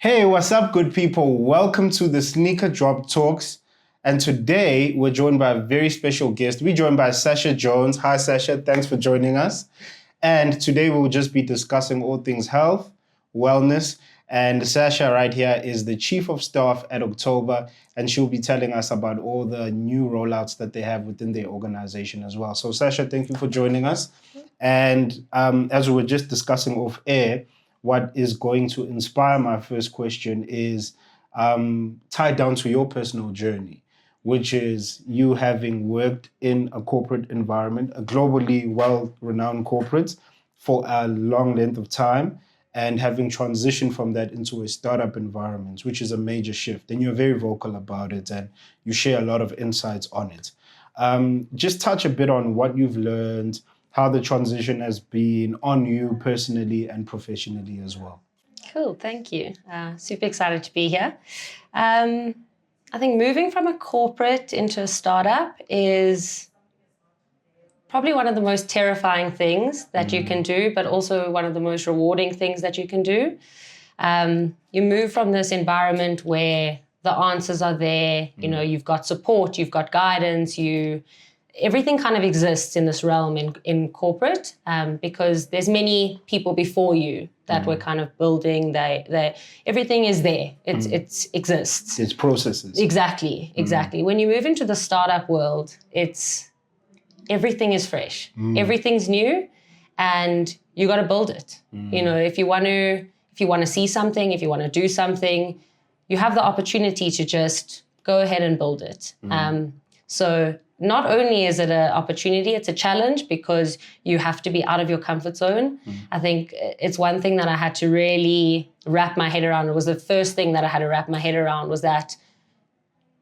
Hey, what's up, good people? Welcome to the Sneaker Drop Talks. And today we're joined by a very special guest. We're joined by Sasha Jones. Hi, Sasha. Thanks for joining us. And today we will just be discussing all things health, wellness. And Sasha right here is the Chief of Staff at October, and she'll be telling us about all the new rollouts that they have within their organization as well. So, Sasha, thank you for joining us. And as we were just discussing off air, what is going to inspire my first question is tied down to your personal journey, which is you having worked in a corporate environment, a globally well-renowned corporate for a long length of time, and having transitioned from that into a startup environment, which is a major shift. And you're very vocal about it and you share a lot of insights on it. Just touch a bit on what you've learned, how the transition has been on you personally and professionally as well. Cool, thank you. Super excited to be here. I think moving from a corporate into a startup is probably one of the most terrifying things that you can do, but also one of the most rewarding things that you can do. You move from this environment where the answers are there, you know, you've got support, you've got guidance, everything kind of exists in this realm in corporate because there's many people before you that we're kind of building. Everything is there. It exists. It's processes. Exactly. When you move into the startup world, everything is fresh. Everything's new, and you got to build it. You know, if you want to see something, if you want to do something, you have the opportunity to just go ahead and build it. So not only is it an opportunity, it's a challenge because you have to be out of your comfort zone. I think it's one thing that I had to really wrap my head around. It was the first thing that I had to wrap my head around, was that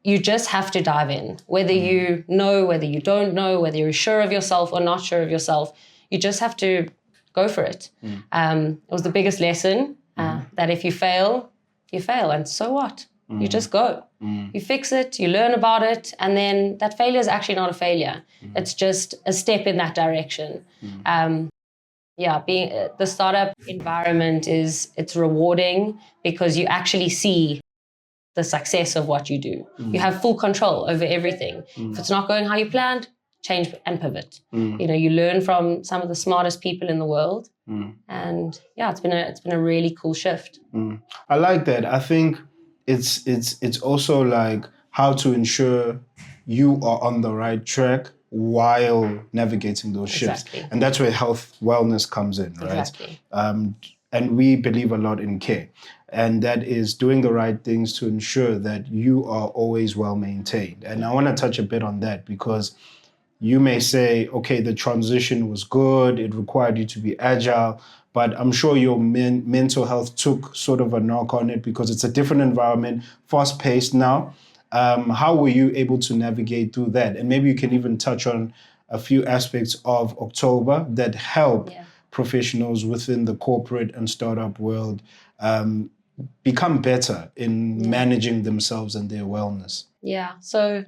you just have to dive in. Whether you know, whether you don't know, whether you're sure of yourself or not sure of yourself, you just have to go for it. It was the biggest lesson that if you fail, you fail. And so what? You just go. You fix it, you learn about it, and then that failure is actually not a failure. It's just a step in that direction. Being the startup environment it's rewarding because you actually see the success of what you do. You have full control over everything. If it's not going how you planned, change and pivot. You know, you learn from some of the smartest people in the world. And it's been a really cool shift. I like that. I think it's also like how to ensure you are on the right track while navigating those shifts. Exactly. And that's where health wellness comes in, right? Exactly. And we believe a lot in care. And that is doing the right things to ensure that you are always well maintained. And I want to touch a bit on that because you may say, okay, the transition was good, it required you to be agile, but I'm sure your mental health took sort of a knock on it because it's a different environment, fast-paced now. How were you able to navigate through that? And maybe you can even touch on a few aspects of October that help professionals within the corporate and startup world become better in managing themselves and their wellness. Yeah, so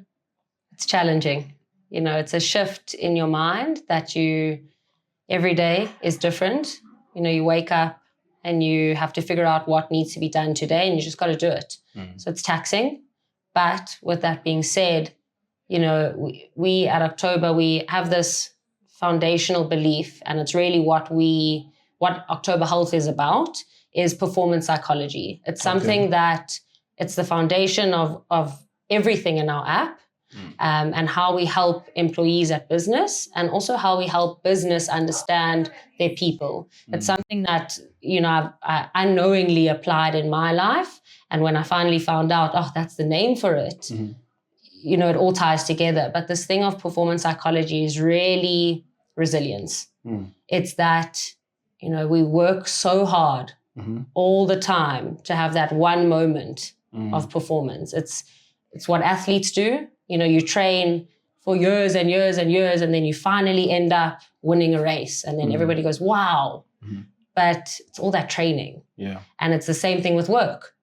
it's challenging. You know, it's a shift in your mind that every day is different. You know, you wake up and you have to figure out what needs to be done today and you just got to do it. So it's taxing. But with that being said, you know, we at October, we have this foundational belief, and it's really what October Health is about, is performance psychology. It's something that it's the foundation of everything in our app. And how we help employees at business, and also how we help business understand their people. It's something that, you know, I unknowingly applied in my life. And when I finally found out, that's the name for it, you know, it all ties together. But this thing of performance psychology is really resilience. It's that, you know, we work so hard all the time to have that one moment of performance. It's what athletes do. You know, you train for years and years and years, and then you finally end up winning a race. And then everybody goes, wow. But it's all that training. Yeah. And it's the same thing with work.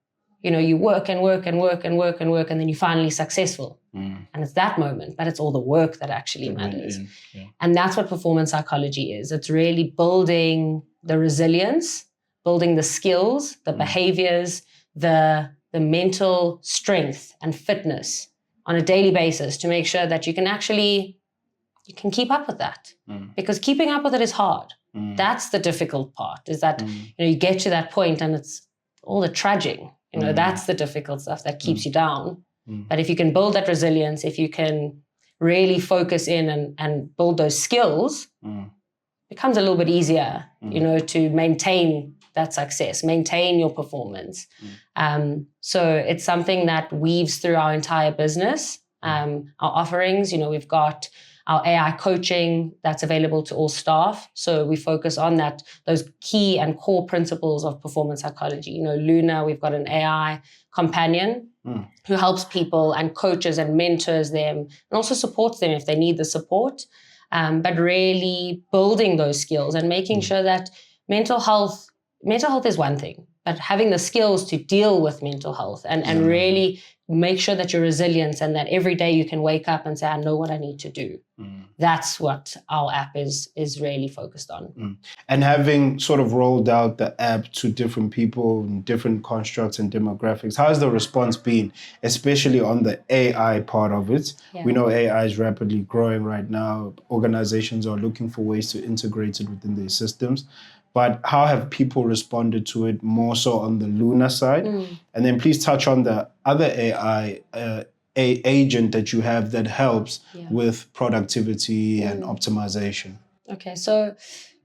You know, you work and work and work and work and work, and then you're finally successful. And it's that moment, but it's all the work that actually matters. And that's what performance psychology is. It's really building the resilience, building the skills, the behaviors, the mental strength and fitness on a daily basis to make sure that you can keep up with that. Because keeping up with it is hard. That's the difficult part, is that you get to that point and it's all the trudging. That's the difficult stuff that keeps you down. But if you can build that resilience, if you can really focus in and build those skills, it becomes a little bit easier, to maintain that success, maintain your performance. So it's something that weaves through our entire business. Our offerings, we've got our AI coaching that's available to all staff. So we focus on those key and core principles of performance psychology. Luna, we've got an AI companion who helps people and coaches and mentors them and also supports them if they need the support. But really building those skills and making sure that mental health is one thing, but having the skills to deal with mental health and really make sure that you're resilient and that every day you can wake up and say, I know what I need to do. That's what our app is really focused on. And having sort of rolled out the app to different people, different constructs and demographics, how has the response been, especially on the AI part of it? Yeah. We know AI is rapidly growing right now. Organizations are looking for ways to integrate it within their systems. But how have people responded to it more so on the Luna side? And then please touch on the other AI agent that you have that helps with productivity and optimization. Okay, so,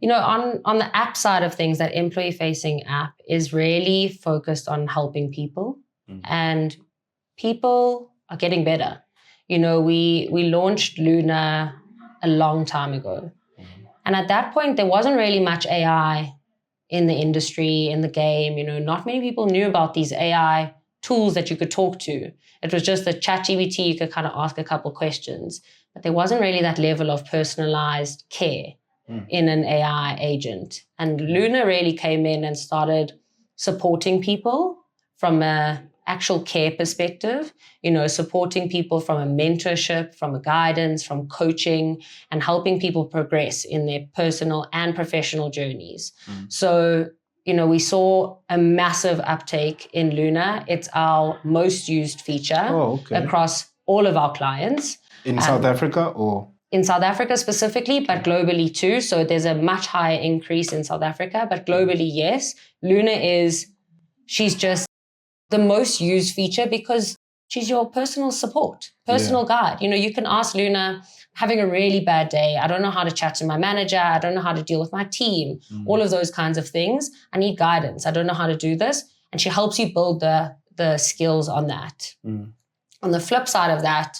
on the app side of things, that employee-facing app is really focused on helping people. And people are getting better. We launched Luna a long time ago. And at that point, there wasn't really much AI in the industry, in the game. Not many people knew about these AI tools that you could talk to. It was just the ChatGPT, you could kind of ask a couple questions. But there wasn't really that level of personalized care in an AI agent. And Luna really came in and started supporting people from an actual care perspective, supporting people from a mentorship, from a guidance, from coaching, and helping people progress in their personal and professional journeys. So, we saw a massive uptake in Luna. It's our most used feature across all of our clients. In South Africa or? In South Africa specifically, but globally too. So there's a much higher increase in South Africa, but globally, yes. Luna she's just the most used feature because she's your personal support, personal guide. You can ask Luna, having a really bad day. I don't know how to chat to my manager. I don't know how to deal with my team, all of those kinds of things. I need guidance. I don't know how to do this. And she helps you build the skills on that. On the flip side of that,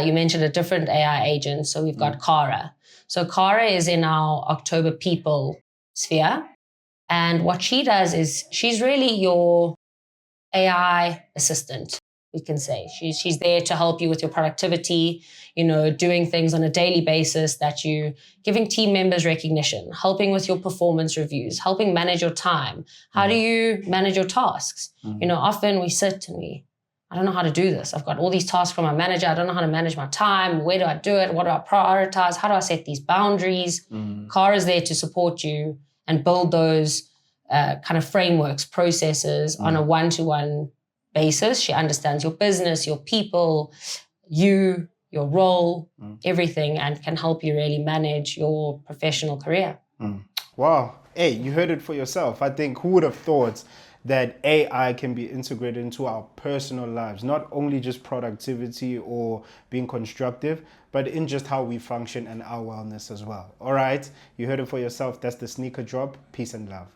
you mentioned a different AI agent. So we've got Kara. So Kara is in our October people sphere. And what she does is she's really your AI assistant, we can say. She's there to help you with your productivity, doing things on a daily basis that you giving team members recognition, helping with your performance reviews, helping manage your time. How do you manage your tasks? Often we sit and I don't know how to do this. I've got all these tasks from my manager. I don't know how to manage my time. Where do I do it? What do I prioritize? How do I set these boundaries? Kara's there to support you and build those kind of frameworks, processes on a one-to-one basis. She understands your business, your people, your role, everything, and can help you really manage your professional career. Wow. Hey, you heard it for yourself. I think who would have thought that AI can be integrated into our personal lives, not only just productivity or being constructive, but in just how we function and our wellness as well. All right, you heard it for yourself. That's the Sneaker Drop. Peace and love.